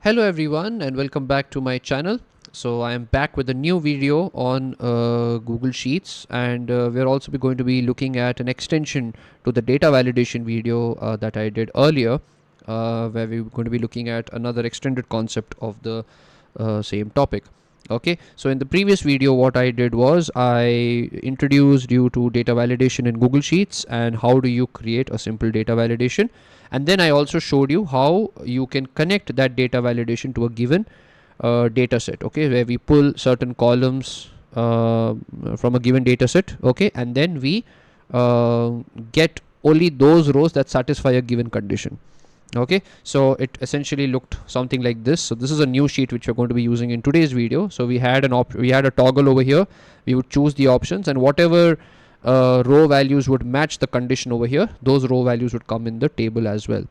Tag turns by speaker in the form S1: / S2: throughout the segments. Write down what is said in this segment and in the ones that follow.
S1: Hello everyone and welcome back to my channel. So I am back with a new video on Google Sheets, and we're also going to be looking at an extension to the data validation video that I did earlier, where we're going to be looking at another extended concept of the same topic. Okay, so in the previous video what I did was I introduced you to data validation in Google Sheets and how do you create a simple data validation, and then I also showed you how you can connect that data validation to a given data set, okay, where we pull certain columns from a given data set, okay, and then we get only those rows that satisfy a given condition. Okay, so it essentially looked something like this. So this is a new sheet which we're going to be using in today's video. So we had a toggle over here. We would choose the options, and whatever row values would match the condition over here, those row values would come in the table as well.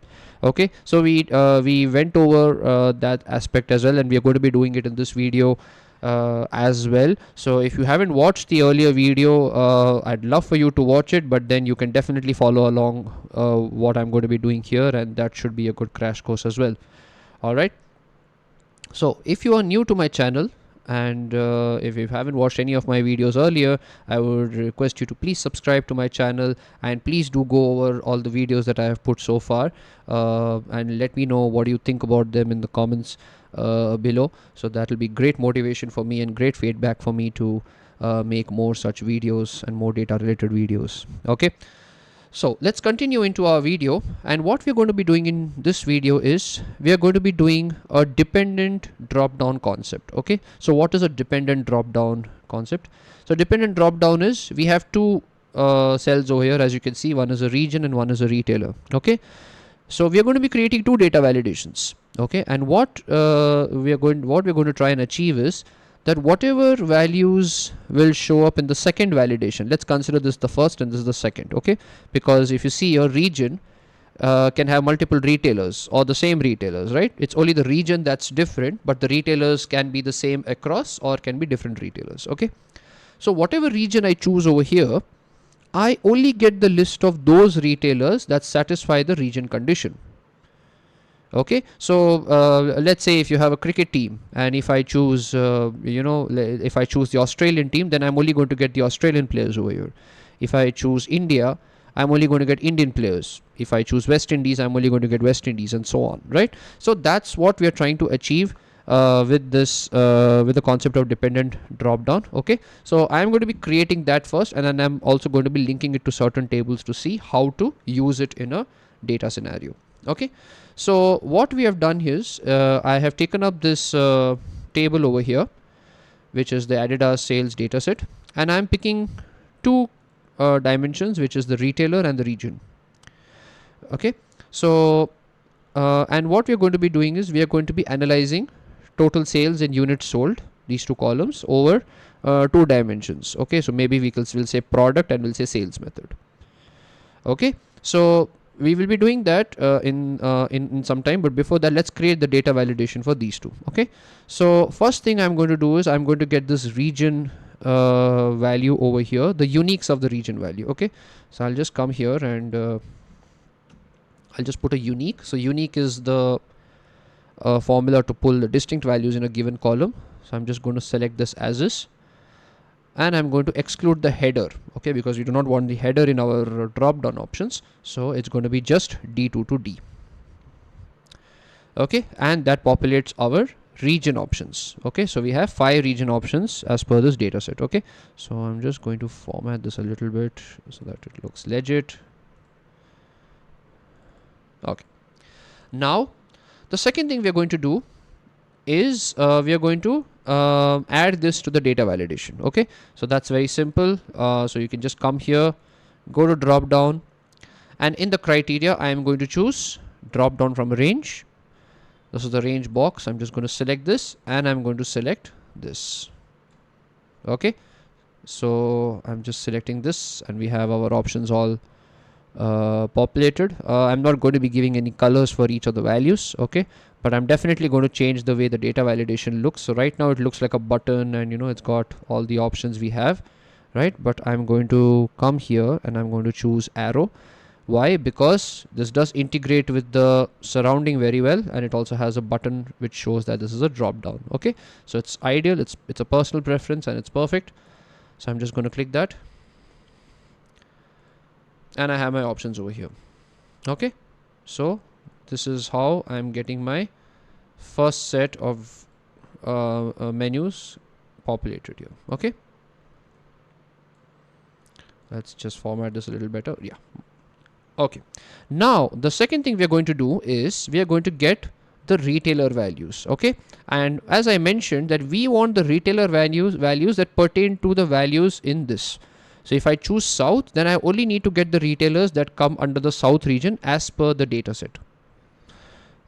S1: Okay, so we went over that aspect as well, and we are going to be doing it in this video as well. So if you haven't watched the earlier video, I'd love for you to watch it, but then you can definitely follow along what I'm going to be doing here, and that should be a good crash course as well. All right, so if you are new to my channel, and if you haven't watched any of my videos earlier, I would request you to please subscribe to my channel, and please do go over all the videos that I have put so far, and let me know what you think about them in the comments below. So that will be great motivation for me and great feedback for me to make more such videos and more data related videos. Okay, so let's continue into our video, and what we're going to be doing in this video is we are going to be doing a dependent drop down concept. Okay, so what is a dependent drop down concept? So dependent drop down is we have two cells over here, as you can see. One is a region and one is a retailer. Okay, so we are going to be creating two data validations. Okay, and what we're going to try and achieve is that whatever values will show up in the second validation, let's consider this the first and this is the second. Okay, because if you see, your region can have multiple retailers or the same retailers, right? It's only the region that's different, but the retailers can be the same across or can be different retailers. Okay, so whatever region I choose over here, I only get the list of those retailers that satisfy the region condition. Okay, so let's say if you have a cricket team, and if I choose if I choose the Australian team, then I'm only going to get the Australian players over here. If I choose India, I'm only going to get Indian players. If I choose West Indies, I'm only going to get West Indies, and so on, right? So that's what we are trying to achieve with this with the concept of dependent drop down. Okay, so I'm going to be creating that first, and then I'm also going to be linking it to certain tables to see how to use it in a data scenario. Okay, so what we have done is I have taken up this table over here, which is the Adidas sales dataset, and I'm picking two dimensions, which is the retailer and the region. Okay, so and what we're going to be doing is we are going to be analyzing total sales and units sold, these two columns, over two dimensions. Okay, so maybe we'll say product and we'll say sales method. Okay, so we will be doing that in some time, but before that, let's create the data validation for these two. Okay, so first thing I'm going to do is I'm going to get this region value over here, the uniques of the region value. Okay, so I'll just come here and I'll just put a unique. So unique is the formula to pull the distinct values in a given column. So I'm just going to select this as is, and I'm going to exclude the header, okay, because we do not want the header in our drop down options. So it's going to be just D2 to D. Okay, and that populates our region options. Okay, so we have 5 region options as per this data set. Okay, so I'm just going to format this a little bit so that it looks legit. Okay, now the second thing we are going to do is we are going to add this to the data validation. Okay, so that's very simple. So you can just come here, go to drop down, and in the criteria I am going to choose drop down from a range. This is the range box. I'm just going to select this, and I'm going to select this. Okay, so I'm just selecting this, and we have our options all populated. I'm not going to be giving any colors for each of the values. Okay, but I'm definitely going to change the way the data validation looks. So right now it looks like a button, and it's got all the options we have, right? But I'm going to come here and I'm going to choose arrow, Why? Because this does integrate with the surrounding very well, and it also has a button which shows that this is a drop down. Okay, so it's ideal, it's a personal preference, and it's perfect. So I'm just going to click that, and I have my options over here. Okay, so this is how I'm getting my first set of menus populated here. Okay, let's just format this a little better. Yeah. Okay, now the second thing we are going to do is we are going to get the retailer values. Okay, and as I mentioned that we want the retailer values that pertain to the values in this. So if I choose South, then I only need to get the retailers that come under the South region as per the data set.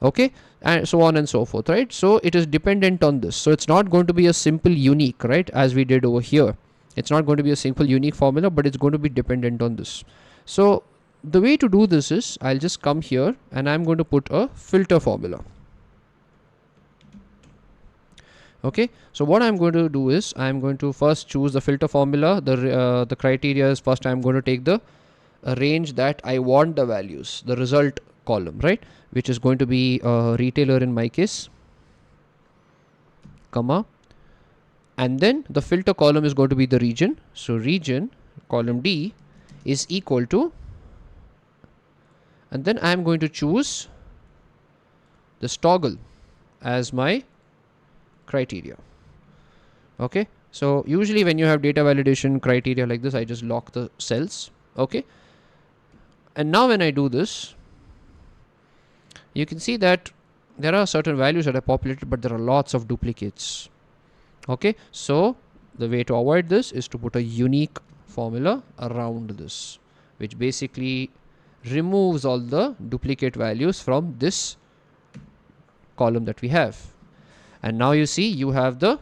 S1: Okay, and so on and so forth, right? So it is dependent on this. So it's not going to be a simple unique, right, as we did over here. It's not going to be a simple unique formula, but it's going to be dependent on this. So the way to do this is I'll just come here and I'm going to put a filter formula. Okay, so what I'm going to do is I'm going to first choose the filter formula. The criteria is first I'm going to take the range that I want the values, the result column, right, which is going to be retailer in my case, comma, and then the filter column is going to be the region. So region column D is equal to, and then I'm going to choose this toggle as my criteria. Okay, so usually when you have data validation criteria like this, I just lock the cells. Okay, and now when I do this, you can see that there are certain values that are populated, but there are lots of duplicates. Okay, so the way to avoid this is to put a unique formula around this, which basically removes all the duplicate values from this column that we have. And now you see you have the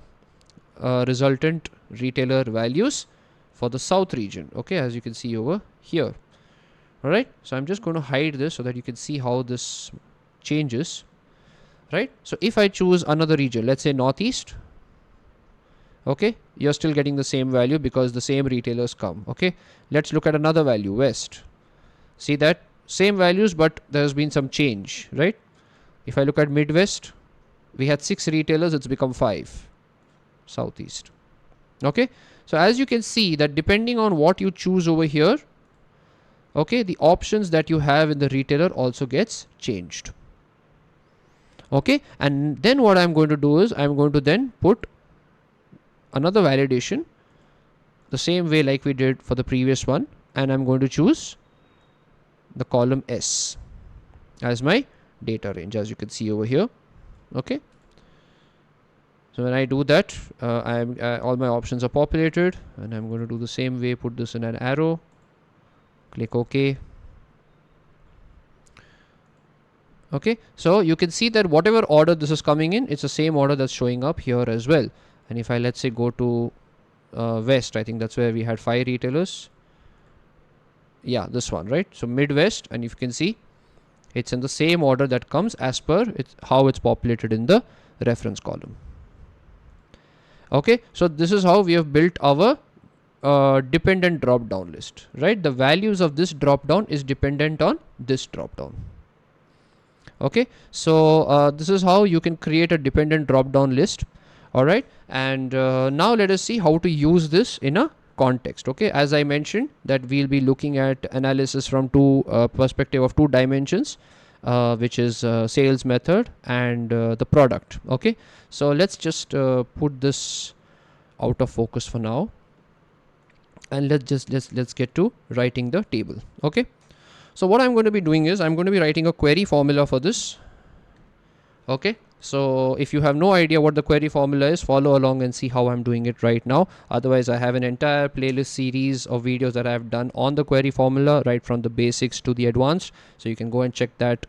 S1: resultant retailer values for the South region. Okay, as you can see over here. All right, so I'm just going to hide this so that you can see how this changes. Right, so if I choose another region, let's say Northeast, okay, you're still getting the same value because the same retailers come. Okay, let's look at another value, West. See that same values, but there's been some change, right? If I look at Midwest, we had 6 retailers, it's become 5. Southeast. Okay, so as you can see that depending on what you choose over here, okay, the options that you have in the retailer also gets changed. Okay, and then what I'm going to do is I'm going to then put another validation the same way like we did for the previous one, and I'm going to choose the column S as my data range, as you can see over here. Okay, so when I do that, all my options are populated, and I'm going to do the same way, put this in an arrow, click OK. Okay, so you can see that whatever order this is coming in, it's the same order that's showing up here as well. And if I, let's say, go to West, I think that's where we had 5 retailers. Yeah, this one, right? So Midwest, and if you can see, it's in the same order that comes as per how it's populated in the reference column. Okay, so this is how we have built our dependent drop down list, right? The values of this drop down is dependent on this drop down. Okay, so this is how you can create a dependent drop down list. All right, and now let us see how to use this in a context. Okay, as I mentioned that we'll be looking at analysis from perspective of 2 dimensions, which is sales method and the product. Okay, so let's just put this out of focus for now, and let's get to writing the table. Okay, so what I'm going to be doing is I'm going to be writing a query formula for this. Okay, so if you have no idea what the query formula is, follow along and see how I'm doing it right now. Otherwise, I have an entire playlist series of videos that I've done on the query formula, right from the basics to the advanced. So you can go and check that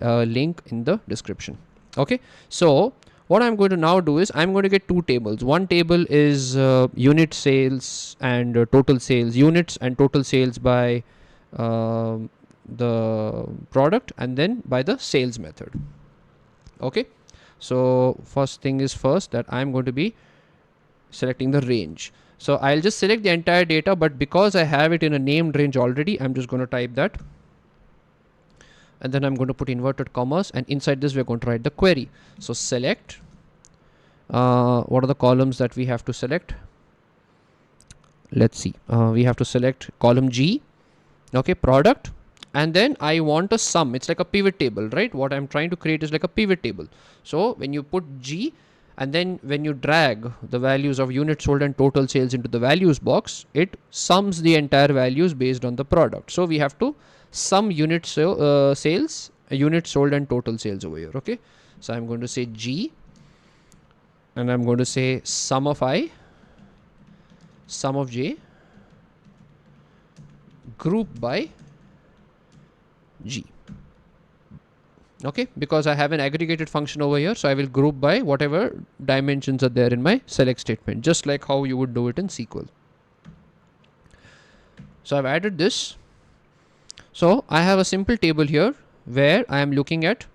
S1: link in the description. Okay, so what I'm going to now do is I'm going to get 2 tables. One table is unit sales and total sales, units and total sales by the product, and then by the sales method. Okay, so first thing is first that I'm going to be selecting the range. So I'll just select the entire data, but because I have it in a named range already, I'm just going to type that and then I'm going to put inverted commas, and inside this we're going to write the query. So select, what are the columns that we have to select? Let's see, we have to select column G, okay, product, and then I want a sum. It's like a pivot table, right? What I'm trying to create is like a pivot table. So when you put G, and then when you drag the values of units sold and total sales into the values box, it sums the entire values based on the product. So we have to sum unit sales, units sold and total sales over here. Okay, so I'm going to say G, and I'm going to say sum of I, sum of J, group by G. Okay, because I have an aggregated function over here, so I will group by whatever dimensions are there in my select statement, just like how you would do it in SQL. So I've added this. So I have a simple table here where I am looking at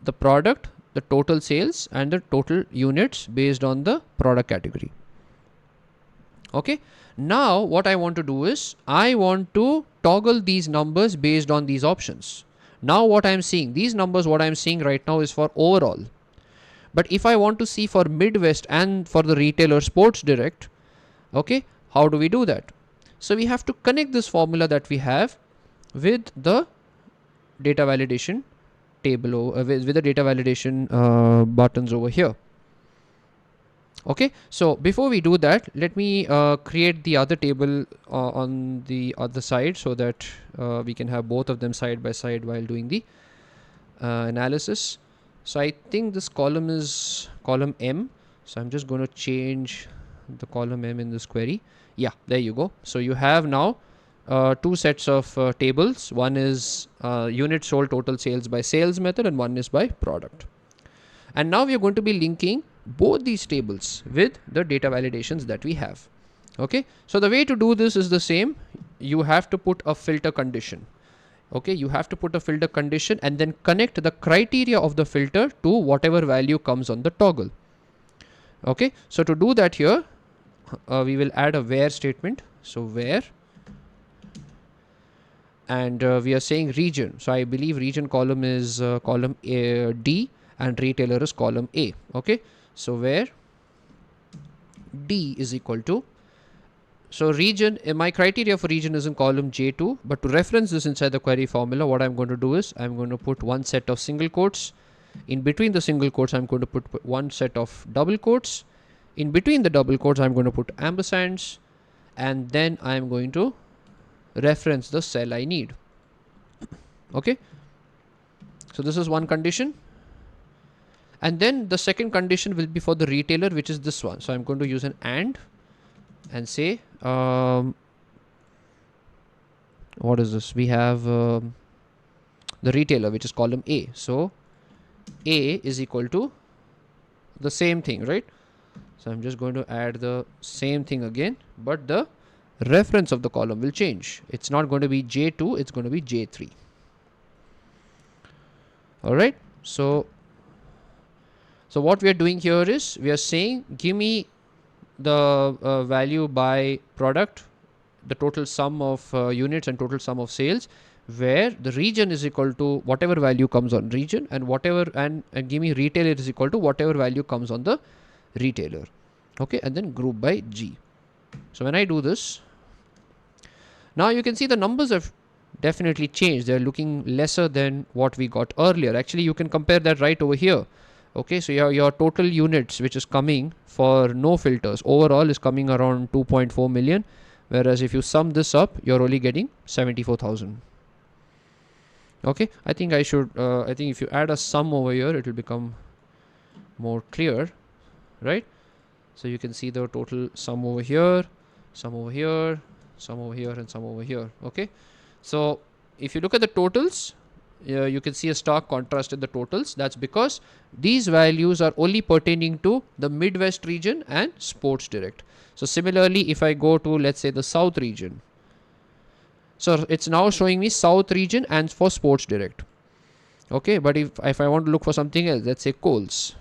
S1: the product, the total sales, and the total units based on the product category. Okay, now what I want to do is I want to toggle these numbers based on these options. Now what I'm seeing, these numbers, what I'm seeing right now is for overall. But if I want to see for Midwest and for the retailer Sports Direct, okay, how do we do that? So we have to connect this formula that we have with the data validation table, with the data validation buttons over here. Okay, so before we do that, let me create the other table on the other side, so that we can have both of them side by side while doing the analysis. So I think this column is column M, so I'm just going to change the column M in this query. Yeah, there you go. So you have now two sets of tables. One is unit sold total sales by sales method, and one is by product. And now we are going to be linking both these tables with the data validations that we have. Okay, so the way to do this is the same. You have to put a filter condition. Okay, you have to put a filter condition and then connect the criteria of the filter to whatever value comes on the toggle. Okay, so to do that here, we will add a where statement. So where, and we are saying region. So I believe region column is column D, and retailer is column A. Okay, so where D is equal to, so region, my criteria for region is in column J2, but to reference this inside the query formula, what I'm going to do is I'm going to put one set of single quotes. In between the single quotes, I'm going to put one set of double quotes. In between the double quotes, I'm going to put ampersands, and then I'm going to reference the cell I need. Okay, so this is one condition. And then the second condition will be for the retailer, which is this one. So I'm going to use an and say, what is this? We have the retailer, which is column A. So A is equal to the same thing, right? So I'm just going to add the same thing again, but the reference of the column will change. It's not going to be J2, it's going to be J3. All right. So what we are doing here is we are saying, give me the value by product, the total sum of units and total sum of sales, where the region is equal to whatever value comes on region, and whatever, and give me retailer is equal to whatever value comes on the retailer. Okay, and then group by G. So when I do this, now you can see the numbers have definitely changed. They're looking lesser than what we got earlier. Actually, you can compare that right over here. Okay, so your total units which is coming for no filters overall is coming around 2.4 million, whereas if you sum this up, you're only getting 74,000. Okay, I think I should I think if you add a sum over here, it will become more clear, right? So you can see the total sum over here, sum over here, sum over here, and sum over here. Okay, so if you look at the totals, you can see a stark contrast in the totals. That's because these values are only pertaining to the Midwest region and Sports Direct. So similarly, if I go to, let's say, the South region, so it's now showing me South region and for Sports Direct. Okay, but if I want to look for something else, let's say Coles.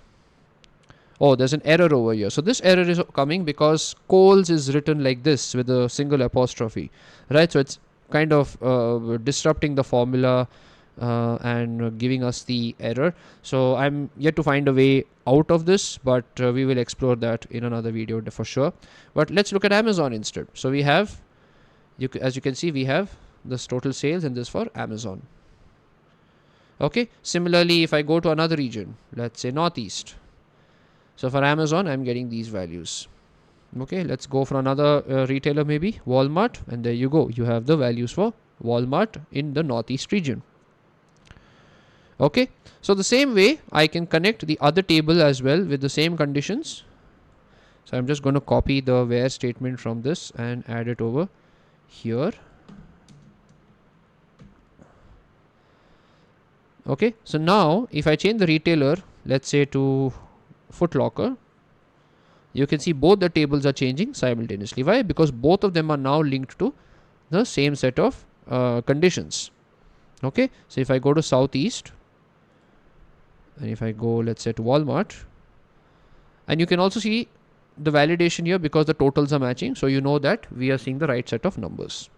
S1: Oh, there's an error over here. So this error is coming because Coles is written like this with a single apostrophe, right? So it's kind of disrupting the formula and giving us the error. So I'm yet to find a way out of this, but we will explore that in another video for sure. But let's look at Amazon instead. So we have, as you can see, we have this total sales and this for Amazon. Okay, similarly, if I go to another region, let's say Northeast. So for Amazon, I'm getting these values. Okay, let's go for another retailer, maybe Walmart, and there you go. You have the values for Walmart in the Northeast region. Okay, so the same way I can connect the other table as well with the same conditions. So I'm just going to copy the where statement from this and add it over here. Okay, so now if I change the retailer, let's say to Foot Locker, you can see both the tables are changing simultaneously. Why? Because both of them are now linked to the same set of conditions. Okay, so if I go to Southeast, and if I go, let's say, to Walmart, and you can also see the validation here because the totals are matching, so you know that we are seeing the right set of numbers.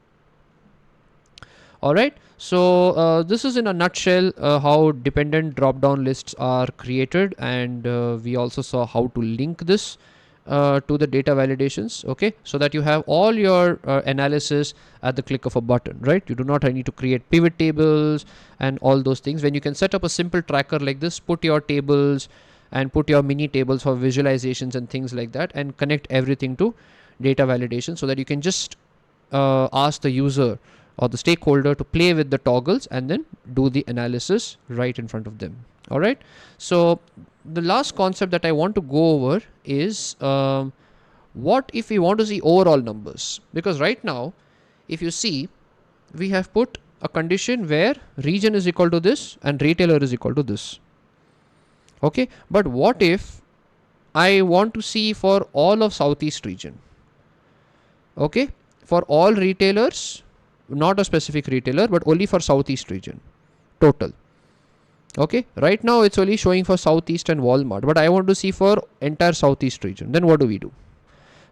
S1: Alright, so this is in a nutshell how dependent drop-down lists are created, and we also saw how to link this to the data validations, okay, so that you have all your analysis at the click of a button, right? You do not need to create pivot tables and all those things. When you can set up a simple tracker like this, put your tables and put your mini tables for visualizations and things like that, and connect everything to data validation, so that you can just ask the user or the stakeholder to play with the toggles and then do the analysis right in front of them. All right, so the last concept that I want to go over is what if we want to see overall numbers? Because right now, if you see, we have put a condition where region is equal to this and retailer is equal to this. Okay, but what if I want to see for all of Southeast region? Okay, for all retailers, not a specific retailer, but only for Southeast region total. Okay, right now it's only showing for Southeast and Walmart, but I want to see for entire Southeast region. Then what do we do?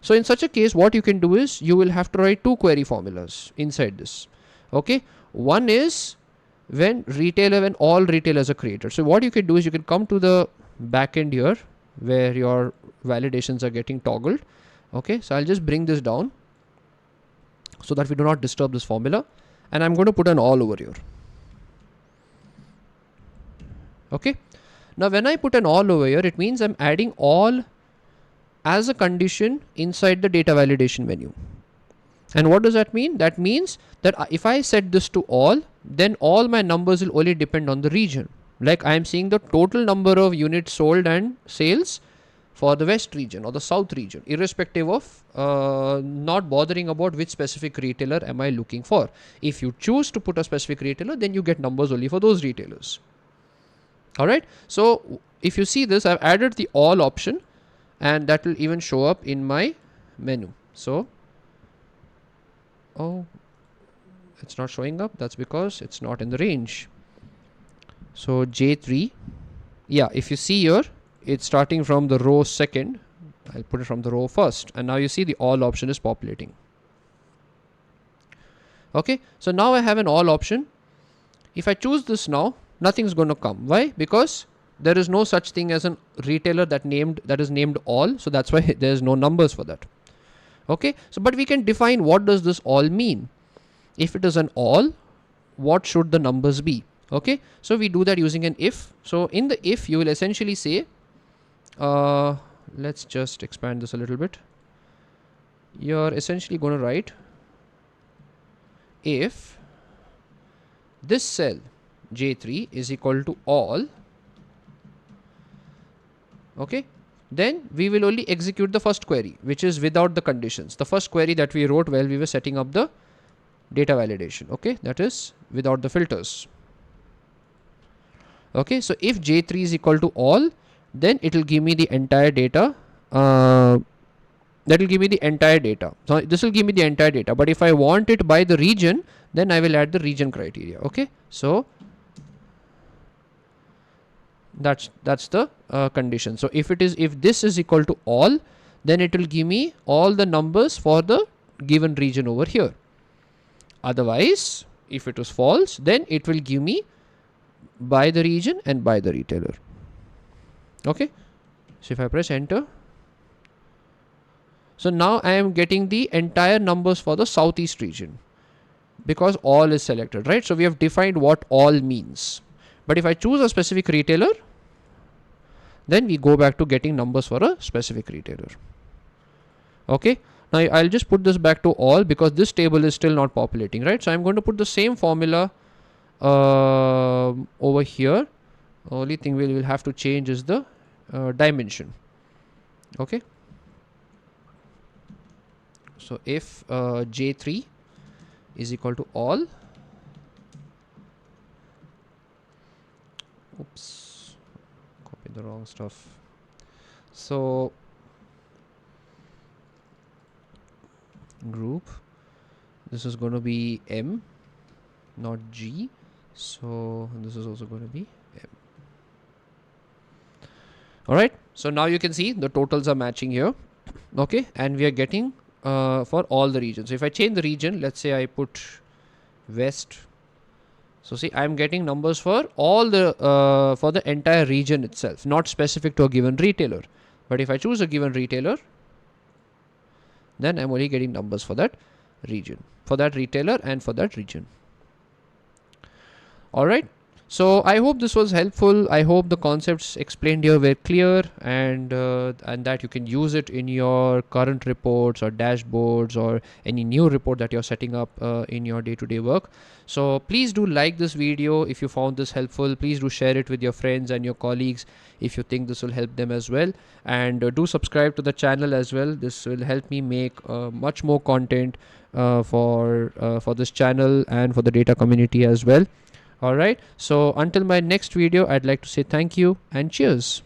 S1: So in such a case, what you can do is you will have to write two query formulas inside this. Okay, one is when all retailers are created. So what you can do is you can come to the backend here where your validations are getting toggled. Okay, so I'll just bring this down so that we do not disturb this formula, and I'm going to put an all over here. Okay, now when I put an all over here, it means I'm adding all as a condition inside the data validation menu. And what does that mean? That means that if I set this to all, then all my numbers will only depend on the region. Like I am seeing the total number of units sold and sales for the West region or the South region, irrespective of not bothering about which specific retailer am I looking for. If you choose to put a specific retailer, then you get numbers only for those retailers. Alright, so if you see this, I've added the all option, and that will even show up in my menu. So, oh, it's not showing up. That's because it's not in the range. So J3, yeah, if you see here, it's starting from the row second. I'll put it from the row first, and now you see the all option is populating. Okay, so now I have an all option. If I choose this now, nothing's going to come. Why? Because there is no such thing as a retailer that is named all, so that's why there's no numbers for that. Okay, so but we can define what does this all mean. If it is an all, what should the numbers be? Okay, so we do that using an if. So in the if, you will essentially say, let's just expand this a little bit. You're essentially going to write if this cell J3 is equal to all, okay, then we will only execute the first query, which is without the conditions. The first query that we wrote while we were setting up the data validation, okay, that is without the filters. Okay, so if J3 is equal to all, then it will give me the entire data. That will give me the entire data. So this will give me the entire data, but if I want it by the region, then I will add the region criteria. Okay, so that's the condition. So if this is equal to all, then it will give me all the numbers for the given region over here. Otherwise, if it was false, then it will give me by the region and by the retailer. Okay, so if I press enter, so now I am getting the entire numbers for the southeast region because all is selected, right? So we have defined what all means. But if I choose a specific retailer, then we go back to getting numbers for a specific retailer. Okay, now I'll just put this back to all because this table is still not populating, right? So I'm going to put the same formula over here. Only thing we will have to change is the dimension. Okay, so if J3 is equal to all, oops, copied the wrong stuff. So group, this is going to be M, not G. So this is also going to be M. All right, so now you can see the totals are matching here. Okay, and we are getting for all the regions. So if I change the region, let's say I put West. So see, I'm getting numbers for all the for the entire region itself, not specific to a given retailer. But if I choose a given retailer, then I'm only getting numbers for that region, for that retailer and for that region. All right. So I hope this was helpful. I hope the concepts explained here were clear, and that you can use it in your current reports or dashboards or any new report that you're setting up in your day-to-day work. So please do like this video if you found this helpful. Please do share it with your friends and your colleagues if you think this will help them as well. And do subscribe to the channel as well. This will help me make much more content for this channel and for the data community as well. All right, so until my next video, I'd like to say thank you and cheers.